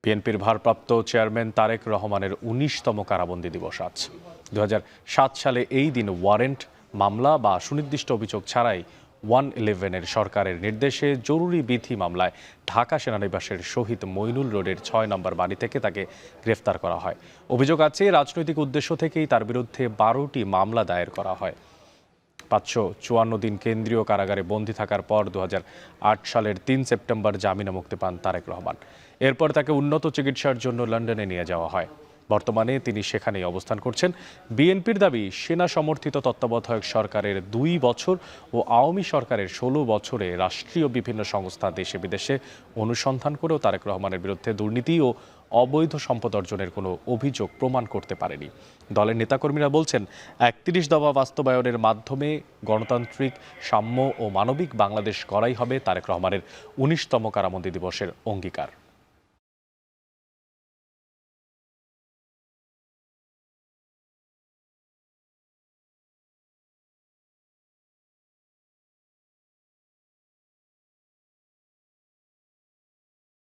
বিএনপির ভারপ্রাপ্ত চেয়ারম্যান তারেক রহমানের ১৯তম কারাবন্দী দিবস আজ। ২০০৭ সালে এই দিন ওয়ারেন্ট, মামলা বা সুনির্দিষ্ট অভিযোগ ছাড়াই 111-এর সরকারের নির্দেশে জরুরি বিধি মামলায় ঢাকা সেনানিবাসের শহীদ মইনুল রোডের ৬ নম্বর বাড়ি থেকে তাকে গ্রেফতার করা হয়। অভিযোগ আছে রাজনৈতিক উদ্দেশ্য থেকেই তার বিরুদ্ধে ১২টি মামলা দায়ের করা হয়। ৫৫৪ দিন কেন্দ্রীয় কারাগারে বন্দী থাকার পর ২০০৮ সালের ৩ সেপ্টেম্বর জামিনে মুক্তি পান তারেক রহমান। এরপর তাকে উন্নত চিকিৎসার জন্য লন্ডনে নিয়ে যাওয়া হয়। বর্তমানে তিনি সেখানেই অবস্থান করছেন। বিএনপির দাবি, সেনা সমর্থিত তত্ত্বাবধায়ক সরকারের ২ বছর ও আওয়ামী সরকারের ১৬ বছরে রাষ্ট্রীয় বিভিন্ন সংস্থা দেশে বিদেশে অনুসন্ধান করেও তারেক রহমানের বিরুদ্ধে দুর্নীতি ও অবৈধ সম্পদ অর্জনের কোনো অভিযোগ প্রমাণ করতে পারেনি। দলের নেতাকর্মীরা বলছেন, ৩১ দফা বাস্তবায়নের মাধ্যমে গণতান্ত্রিক, সাম্য ও মানবিক বাংলাদেশ গড়াই হবে তারেক রহমানের ১৯তম কারাবন্দী দিবসের অঙ্গীকার।